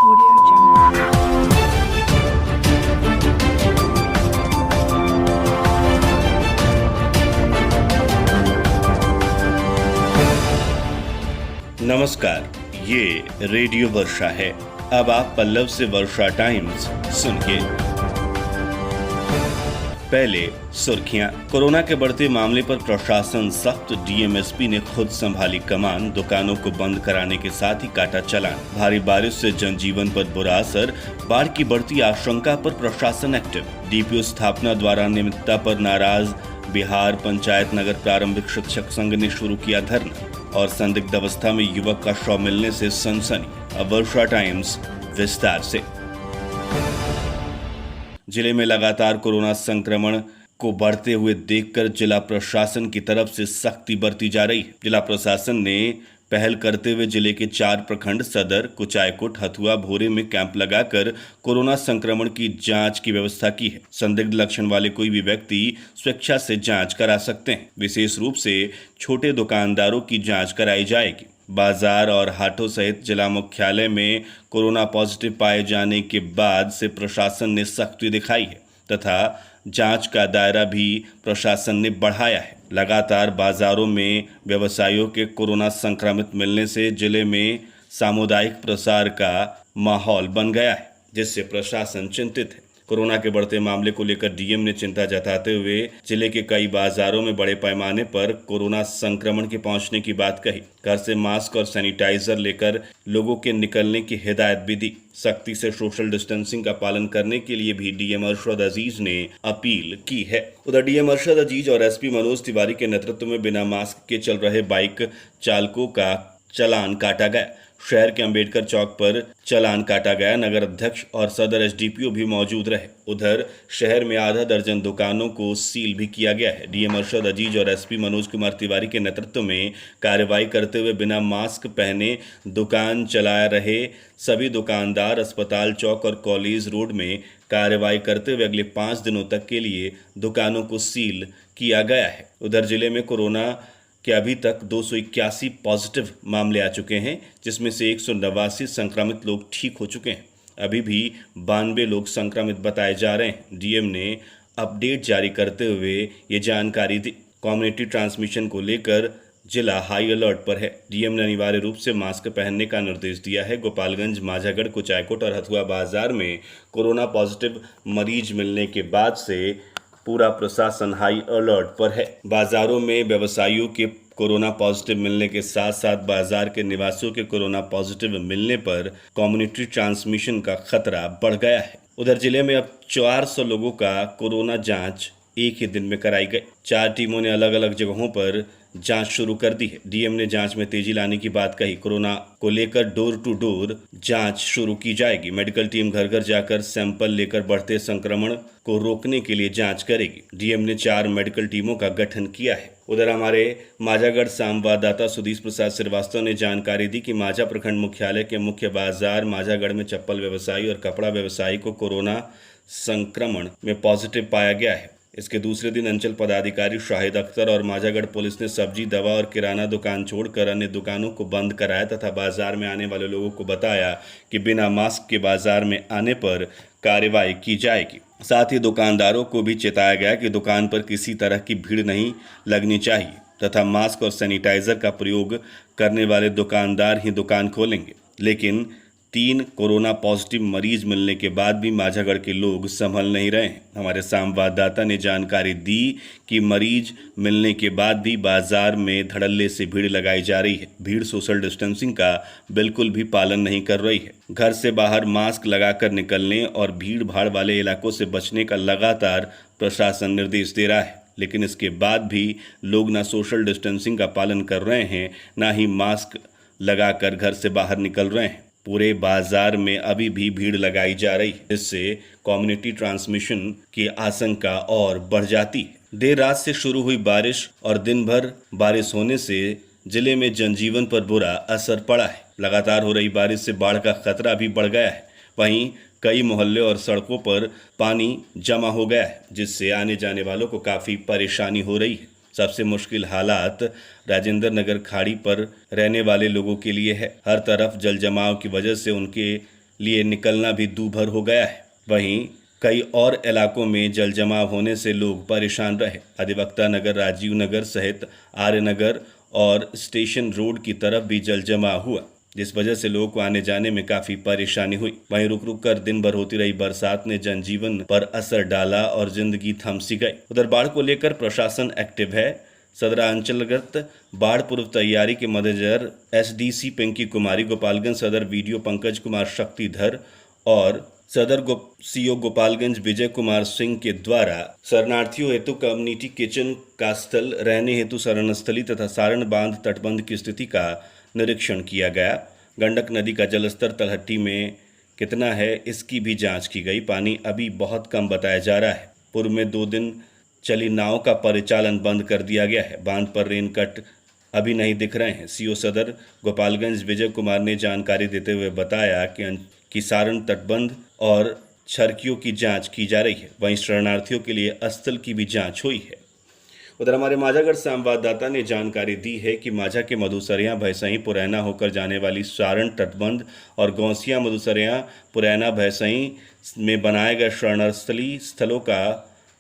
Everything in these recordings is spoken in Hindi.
Audio Jungle. नमस्कार, ये रेडियो वर्षा है। अब आप पल्लव से वर्षा टाइम्स सुनिए। पहले सुर्खियां। कोरोना के बढ़ते मामले पर प्रशासन सख्त, डीएमएसपी ने खुद संभाली कमान, दुकानों को बंद कराने के साथ ही काटा चालान। भारी बारिश से जनजीवन पर बुरा असर, बाढ़ की बढ़ती आशंका पर प्रशासन एक्टिव। डीपीओ स्थापना द्वारा नियमितता पर नाराज बिहार पंचायत नगर प्रारंभिक शिक्षक संघ ने शुरू किया धरना। और संदिग्ध अवस्था में युवक का शव मिलने से सनसनी। अब वर्षा टाइम्स विस्तार से। जिले में लगातार कोरोना संक्रमण को बढ़ते हुए देखकर जिला प्रशासन की तरफ से सख्ती बरती जा रही है। जिला प्रशासन ने पहल करते हुए जिले के 4 प्रखंड सदर, कुचायकोट, हथुआ, भोरे में कैंप लगाकर कोरोना संक्रमण की जांच की व्यवस्था की है। संदिग्ध लक्षण वाले कोई भी व्यक्ति स्वेच्छा से जांच करा सकते हैं। विशेष रूप से छोटे दुकानदारों की जांच कराई जाएगी। बाजार और हाटों सहित जिला मुख्यालय में कोरोना पॉजिटिव पाए जाने के बाद से प्रशासन ने सख्ती दिखाई है तथा जांच का दायरा भी प्रशासन ने बढ़ाया है। लगातार बाजारों में व्यवसायियों के कोरोना संक्रमित मिलने से जिले में सामुदायिक प्रसार का माहौल बन गया है, जिससे प्रशासन चिंतित है। कोरोना के बढ़ते मामले को लेकर डीएम ने चिंता जताते हुए जिले के कई बाजारों में बड़े पैमाने पर कोरोना संक्रमण के पहुंचने की बात कही। घर से मास्क और सैनिटाइजर लेकर लोगों के निकलने की हिदायत भी दी। सख्ती से सोशल डिस्टेंसिंग का पालन करने के लिए भी डीएम अरशद अजीज ने अपील की है। उधर डीएम अरशद अजीज और एसपी मनोज तिवारी के नेतृत्व में बिना मास्क के चल रहे बाइक चालकों का चालान काटा गया। शहर के अंबेडकर चौक पर चालान काटा गया। नगर अध्यक्ष और सदर एसडीपीओ भी मौजूद रहे। उधर शहर में आधा दर्जन दुकानों को सील भी किया गया है। डीएम अरशद अजीज और एसपी मनोज कुमार तिवारी के नेतृत्व में कार्रवाई करते हुए बिना मास्क पहने दुकान चला रहे सभी दुकानदार अस्पताल चौक और कॉलेज रोड में कार्रवाई करते हुए अगले 5 दिनों तक के लिए दुकानों को सील किया गया है। उधर जिले में कोरोना के अभी तक 281 पॉजिटिव मामले आ चुके हैं, जिसमें से 189 संक्रमित लोग ठीक हो चुके हैं। अभी भी 92 लोग संक्रमित बताए जा रहे हैं। डीएम ने अपडेट जारी करते हुए ये जानकारी दी। कम्युनिटी ट्रांसमिशन को लेकर जिला हाई अलर्ट पर है। डीएम ने अनिवार्य रूप से मास्क पहनने का निर्देश दिया है। गोपालगंज, माझागढ़, कुचायकोट और हथुआ बाजार में कोरोना पॉजिटिव मरीज मिलने के बाद से पूरा प्रशासन हाई अलर्ट पर है। बाजारों में व्यवसायियों के कोरोना पॉजिटिव मिलने के साथ साथ बाजार के निवासियों के कोरोना पॉजिटिव मिलने पर कम्युनिटी ट्रांसमिशन का खतरा बढ़ गया है। उधर जिले में अब 400 लोगों का कोरोना जांच एक ही दिन में कराई गई। 4 टीमों ने अलग अलग जगहों पर जांच शुरू कर दी है। डीएम ने जांच में तेजी लाने की बात कही। कोरोना को लेकर डोर टू डोर जांच शुरू की जाएगी। मेडिकल टीम घर घर जाकर सैंपल लेकर बढ़ते संक्रमण को रोकने के लिए जांच करेगी। डीएम ने 4 मेडिकल टीमों का गठन किया है। उधर हमारे माझागढ़ संवाददाता सुधीश प्रसाद श्रीवास्तव ने जानकारी दी कि माझा प्रखंड मुख्यालय के मुख्य बाजार माझागढ़ में चप्पल व्यवसायी और कपड़ा व्यवसायी को कोरोना संक्रमण में पॉजिटिव पाया गया है। इसके दूसरे दिन अंचल पदाधिकारी शाहिद अख्तर और माझागढ़ पुलिस ने सब्जी, दवा और किराना दुकान छोड़कर अन्य दुकानों को बंद कराया तथा बाजार में आने वाले लोगों को बताया कि बिना मास्क के बाजार में आने पर कार्रवाई की जाएगी। साथ ही दुकानदारों को भी चेताया गया कि दुकान पर किसी तरह की भीड़ नहीं लगनी चाहिए तथा मास्क और सैनिटाइजर का प्रयोग करने वाले दुकानदार ही दुकान खोलेंगे। लेकिन 3 कोरोना पॉजिटिव मरीज मिलने के बाद भी माझागढ़ के लोग संभल नहीं रहे हैं। हमारे संवाददाता ने जानकारी दी कि मरीज मिलने के बाद भी बाजार में धड़ल्ले से भीड़ लगाई जा रही है। भीड़ सोशल डिस्टेंसिंग का बिल्कुल भी पालन नहीं कर रही है। घर से बाहर मास्क लगाकर निकलने और भीड़ भाड़ वाले इलाकों से बचने का लगातार प्रशासन निर्देश दे रहा है, लेकिन इसके बाद भी लोग ना सोशल डिस्टेंसिंग का पालन कर रहे हैं, ना ही मास्क लगाकर घर से बाहर निकल रहे हैं। पूरे बाजार में अभी भी भीड़ लगाई जा रही है, जिससे कम्युनिटी ट्रांसमिशन की आशंका और बढ़ जाती है। देर रात से शुरू हुई बारिश और दिन भर बारिश होने से जिले में जनजीवन पर बुरा असर पड़ा है। लगातार हो रही बारिश से बाढ़ का खतरा भी बढ़ गया है। वहीं कई मोहल्ले और सड़कों पर पानी जमा हो गया है, जिससे आने जाने वालों को काफ़ी परेशानी हो रही है। सबसे मुश्किल हालात राजेंद्र नगर खाड़ी पर रहने वाले लोगों के लिए है। हर तरफ जल जमाव की वजह से उनके लिए निकलना भी दूभर हो गया है। वहीं कई और इलाकों में जल जमाव होने से लोग परेशान रहे। अधिवक्ता नगर, राजीव नगर सहित आर्य नगर और स्टेशन रोड की तरफ भी जल जमाव हुआ, जिस वजह से लोगों को आने जाने में काफी परेशानी हुई। वहीं रुक रुक कर दिन भर होती रही बरसात ने जनजीवन पर असर डाला और जिंदगी थम सी गई। उधर बाढ़ को लेकर प्रशासन एक्टिव है। सदरांचलगत बाढ़ पूर्व तैयारी के मद्देनजर एसडीसी पिंकी कुमारी, गोपालगंज सदर वीडियो पंकज कुमार शक्तिधर और सदर सीओ गोपालगंज विजय कुमार सिंह के द्वारा शरणार्थियों हेतु कम्युनिटी किचन का स्थल, रहने हेतु शरण स्थली तथा सारण बांध तटबंध की स्थिति का निरीक्षण किया गया। गंडक नदी का जलस्तर तलहट्टी में कितना है, इसकी भी जांच की गई। पानी अभी बहुत कम बताया जा रहा है। पूर्व में 2 दिन चली नाव का परिचालन बंद कर दिया गया है। बांध पर रेनकट अभी नहीं दिख रहे हैं। सीओ सदर गोपालगंज विजय कुमार ने जानकारी देते हुए बताया कि सारण तटबंध और छरकियों की जांच की जा रही है। वहीं शरणार्थियों के लिए स्थल की भी जांच हुई है। उधर हमारे माझागढ़ संवाददाता ने जानकारी दी है कि माझा के मधुसरिया भैंसई पुरैना होकर जाने वाली सारण तटबंध और गौसिया मधुसरिया पुरैना भैंसई में बनाए गए शरणस्थली स्थलों का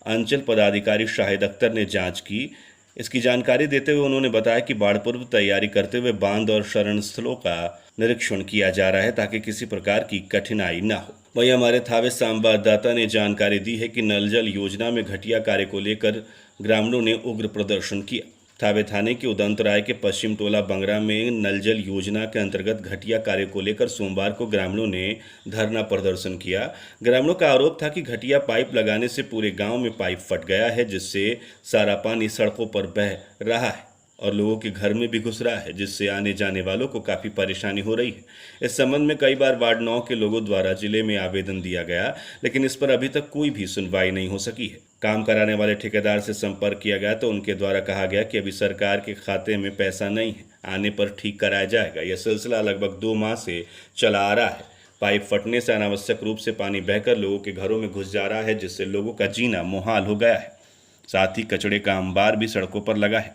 अंचल पदाधिकारी शाहिद अख्तर ने जांच की। इसकी जानकारी देते हुए उन्होंने बताया कि बाढ़ पूर्व तैयारी करते हुए बांध और शरण स्थलों का निरीक्षण किया जा रहा है ताकि किसी प्रकार की कठिनाई न हो। वहीं हमारे थावे संवाददाता ने जानकारी दी है कि नल जल योजना में घटिया कार्य को लेकर ग्रामीणों ने उग्र प्रदर्शन किया। थावे थाने के उदंतराय के पश्चिम टोला बंगरा में नल जल योजना के अंतर्गत घटिया कार्य को लेकर सोमवार को ग्रामीणों ने धरना प्रदर्शन किया। ग्रामीणों का आरोप था कि घटिया पाइप लगाने से पूरे गांव में पाइप फट गया है, जिससे सारा पानी सड़कों पर बह रहा है और लोगों के घर में भी घुस रहा है, जिससे आने जाने वालों को काफ़ी परेशानी हो रही है। इस संबंध में कई बार वार्ड 9 के लोगों द्वारा जिले में आवेदन दिया गया, लेकिन इस पर अभी तक कोई भी सुनवाई नहीं हो सकी है। काम कराने वाले ठेकेदार से संपर्क किया गया तो उनके द्वारा कहा गया कि अभी सरकार के खाते में पैसा नहीं है, आने पर ठीक कराया जाएगा। यह सिलसिला लगभग 2 माह से चला आ रहा है। पाइप फटने से अनावश्यक रूप से पानी बहकर लोगों के घरों में घुस जा रहा है, जिससे लोगों का जीना मुहाल हो गया है। साथ ही कचड़े का अंबार भी सड़कों पर लगा है।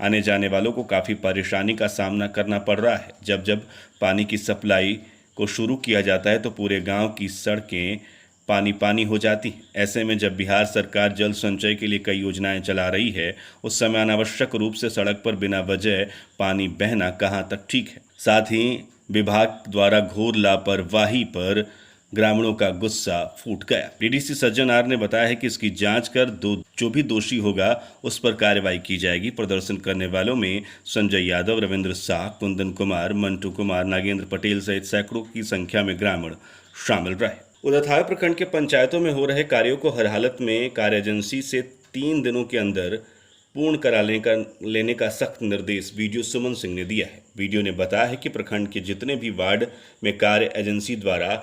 आने जाने वालों को काफ़ी परेशानी का सामना करना पड़ रहा है। जब जब पानी की सप्लाई को शुरू किया जाता है तो पूरे गांव की सड़कें पानी पानी हो जाती हैं। ऐसे में जब बिहार सरकार जल संचय के लिए कई योजनाएं चला रही है, उस समय अनावश्यक रूप से सड़क पर बिना वजह पानी बहना कहां तक ठीक है। साथ ही विभाग द्वारा घोर लापरवाही पर ग्रामीणों का गुस्सा फूट गया। डीडीसी सज्जन आर ने बताया है कि इसकी जांच कर जो भी दोषी होगा उस पर कार्रवाई की जाएगी। प्रदर्शन करने वालों में संजय यादव, रविंद्र शाह, कुंदन कुमार, मंटू कुमार, नागेंद्र पटेल सहित सैकड़ों की संख्या में ग्रामीण शामिल रहे। उधर थावे प्रखंड के पंचायतों में हो रहे कार्यों को हर हालत में कार्य एजेंसी से 3 दिनों के अंदर पूर्ण करा लेने का सख्त निर्देश वीडियो सुमन सिंह ने दिया है। वीडियो ने बताया है कि प्रखंड के जितने भी वार्ड में कार्य एजेंसी द्वारा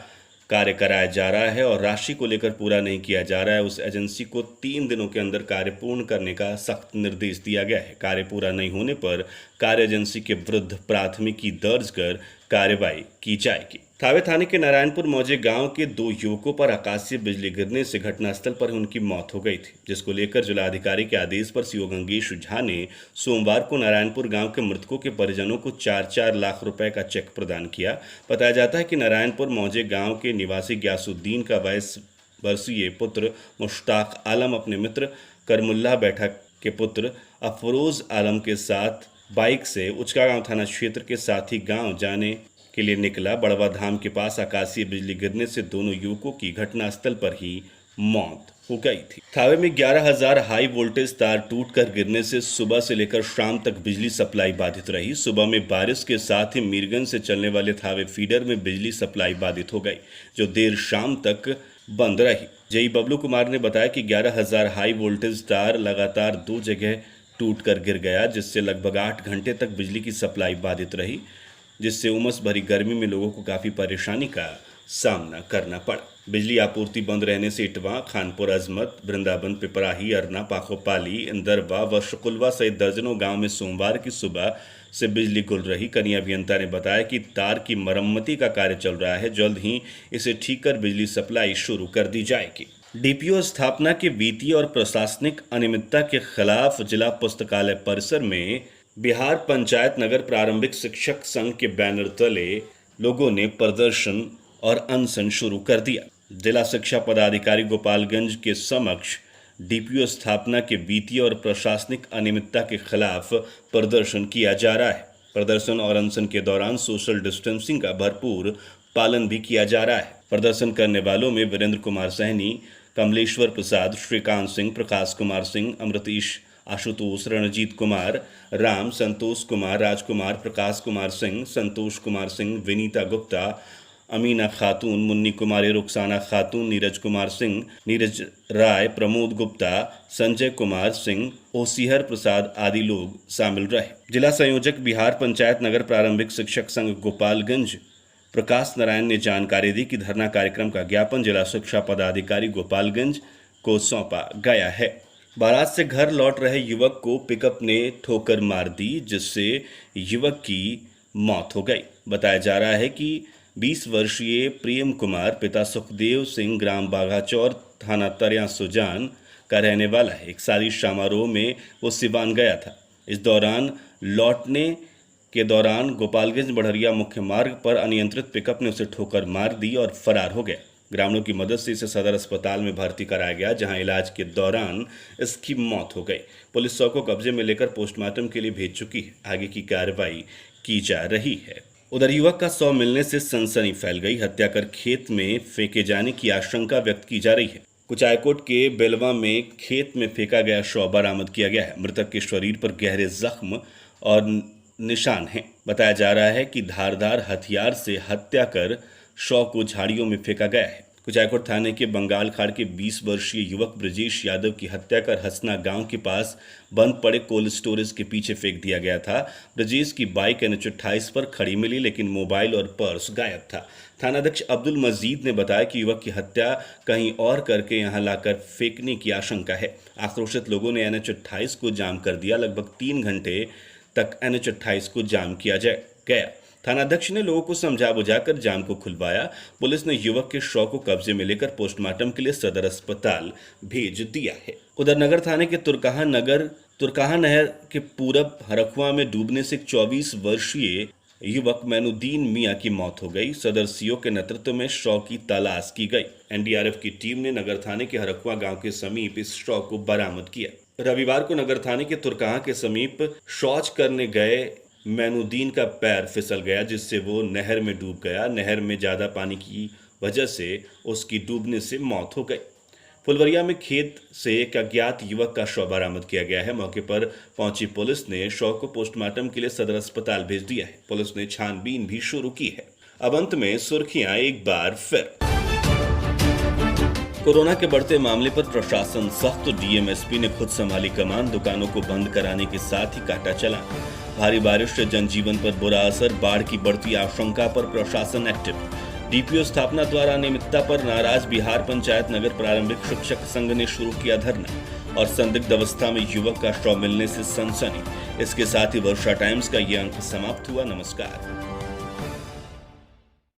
कार्य कराया जा रहा है और राशि को लेकर पूरा नहीं किया जा रहा है, उस एजेंसी को 3 दिनों के अंदर कार्य पूर्ण करने का सख्त निर्देश दिया गया है। कार्य पूरा नहीं होने पर कार्य एजेंसी के विरुद्ध प्राथमिकी दर्ज कर कार्रवाई की जाएगी। थावे थाने के नारायणपुर मौजे गांव के 2 युवकों पर आकाशीय बिजली गिरने से घटनास्थल पर उनकी मौत हो गई थी, जिसको लेकर जिलाधिकारी के आदेश पर सीओ गंगेश झा ने सोमवार को नारायणपुर गांव के मृतकों के परिजनों को 4-4 लाख रुपए का चेक प्रदान किया। बताया जाता है कि नारायणपुर मौजे गांव के निवासी ग्यासुद्दीन का 22 वर्षीय पुत्र मुश्ताक आलम अपने मित्र करमुल्ला बैठक के पुत्र अफरोज आलम के साथ बाइक से उचका गांव थाना क्षेत्र के साथी गांव जाने के लिए निकला। बड़वा धाम के पास आकाशीय बिजली गिरने से दोनों युवकों की घटनास्थल पर ही मौत हो गई थी। थावे में 11,000 हाई वोल्टेज तार टूटकर गिरने से सुबह से लेकर शाम तक बिजली सप्लाई बाधित रही। सुबह में बारिश के साथ ही मीरगंज से चलने वाले थावे फीडर में बिजली सप्लाई बाधित हो गई, जो देर शाम तक बंद रही। जेई बबलू कुमार ने बताया कि 11,000 हाई वोल्टेज तार लगातार 2 जगह टूटकर गिर गया, जिससे लगभग 8 घंटे तक बिजली की सप्लाई बाधित रही, जिससे उमस भरी गर्मी में लोगों को काफ़ी परेशानी का सामना करना पड़ा। बिजली आपूर्ति बंद रहने से इटवा, खानपुर अजमत, वृंदावन, पिपराही, अरना, पाखोपाली, इंदरवा व शुकुलवा सहित दर्जनों गांव में सोमवार की सुबह से बिजली गुल रही। कनीय अभियंता ने बताया कि तार की मरम्मती का कार्य चल रहा है, जल्द ही इसे ठीक कर बिजली सप्लाई शुरू कर दी जाएगी। डीपीओ स्थापना के वित्तीय और प्रशासनिक अनियमितता के खिलाफ जिला पुस्तकालय परिसर में बिहार पंचायत नगर प्रारंभिक शिक्षक संघ के बैनर तले लोगों ने प्रदर्शन और अनशन शुरू कर दिया। जिला शिक्षा पदाधिकारी गोपालगंज के समक्ष डीपीओ स्थापना के वित्तीय और प्रशासनिक अनियमितता के खिलाफ प्रदर्शन किया जा रहा है। प्रदर्शन और अनशन के दौरान सोशल डिस्टेंसिंग का भरपूर पालन भी किया जा रहा है। प्रदर्शन करने वालों में वीरेंद्र कुमार सहनी, कमलेश्वर प्रसाद, श्रीकांत सिंह, प्रकाश कुमार सिंह, अमृतीश, आशुतोष, रणजीत कुमार, राम, संतोष कुमार, राजकुमार, प्रकाश कुमार सिंह, संतोष कुमार सिंह, विनीता गुप्ता, अमीना खातून, मुन्नी कुमारी, रुखसाना खातून, नीरज कुमार सिंह, नीरज राय, प्रमोद गुप्ता, संजय कुमार सिंह, ओसीहर प्रसाद आदि लोग शामिल रहे। जिला संयोजक बिहार पंचायत नगर प्रारंभिक शिक्षक संघ गोपालगंज प्रकाश नारायण ने जानकारी दी कि धरना कार्यक्रम का ज्ञापन जिला शिक्षा पदाधिकारी गोपालगंज को सौंपा गया है। बारात से घर लौट रहे युवक को पिकअप ने ठोकर मार दी, जिससे युवक की मौत हो गई। बताया जा रहा है कि 20 वर्षीय प्रेम कुमार पिता सुखदेव सिंह ग्राम बाघाचौर थाना तरिया सुजान का रहने वाला है। एक शादी समारोह में वो सिवान गया था। इस दौरान लौटने के दौरान गोपालगंज बढ़रिया मुख्य मार्ग पर अनियंत्रित पिकअप ने उसे ठोकर मार दी और फरार हो गया। ग्रामीणों की मदद से इसे सदर अस्पताल में भर्ती कराया गया, जहां इलाज के दौरान इसकी मौत हो गई। पुलिस शव को कब्जे में लेकर पोस्टमार्टम के लिए भेज चुकी है। आगे की कार्रवाई की जा रही है। उधर युवक का शव मिलने से सनसनी फैल गई। हत्या कर खेत में फेंके जाने की आशंका व्यक्त की जा रही है। कुचायकोट के बेलवा में खेत में फेंका गया शव बरामद किया गया है। मृतक के शरीर पर गहरे जख्म और निशान हैं। बताया जा रहा है कि धारदार हथियार से हत्या कर शव को झाड़ियों में फेंका गया है। कुचायकोट थाने के बंगाल खाड़ के 20 वर्षीय युवक ब्रजेश यादव की हत्या कर हसना गांव के पास बंद पड़े कोल्ड स्टोरेज के पीछे फेंक दिया गया था। ब्रजेश की बाइक NH28 पर खड़ी मिली, लेकिन मोबाइल और पर्स गायब था। थानाध्यक्ष अब्दुल मजीद ने बताया कि युवक की हत्या कहीं और करके यहां लाकर फेंकने की आशंका है। आक्रोशित लोगों ने NH28 को जाम कर दिया। लगभग 3 घंटे तक NH28 को जाम किया गया। थानाध्यक्ष ने लोगों को समझा बुझाकर जाम को खुलवाया। पुलिस ने युवक के शव को कब्जे में लेकर पोस्टमार्टम के लिए सदर अस्पताल भेज दिया है। उधर नगर थाने के तुरकाहा नहर के पूरब हरखुआ में डूबने से 24 वर्षीय युवक मैनुद्दीन मियां की मौत हो गई। सदर सीओ के नेतृत्व में शव की तलाश की गई। NDRF की टीम ने नगर थाने के हरखुआ गांव के समीप इस शव को बरामद किया। रविवार को नगर थाने के तुरकाहा के समीप शौच करने गए मैनुद्दीन का पैर फिसल गया, जिससे वो नहर में डूब गया। नहर में ज्यादा पानी की वजह से उसकी डूबने से मौत हो गई। फुलवरिया में खेत से एक अज्ञात युवक का शव बरामद किया गया है। मौके पर पहुंची पुलिस ने शव को पोस्टमार्टम के लिए सदर अस्पताल भेज दिया है। पुलिस ने छानबीन भी शुरू की है। अब अंत में सुर्खियां एक बार फिर। कोरोना के बढ़ते मामले पर प्रशासन सख्त। DMSP ने खुद संभाली कमान। दुकानों को बंद कराने के साथ ही काटा चालान। भारी बारिश से जनजीवन पर बुरा असर। बाढ़ की बढ़ती आशंका पर प्रशासन एक्टिव। DPO स्थापना द्वारा अनियमितता पर नाराज बिहार पंचायत नगर प्रारंभिक शिक्षक संघ ने शुरू किया धरना। और संदिग्ध अवस्था में युवक का शव मिलने से सनसनी। इसके साथ ही वर्षा टाइम्स का ये अंक समाप्त हुआ। नमस्कार।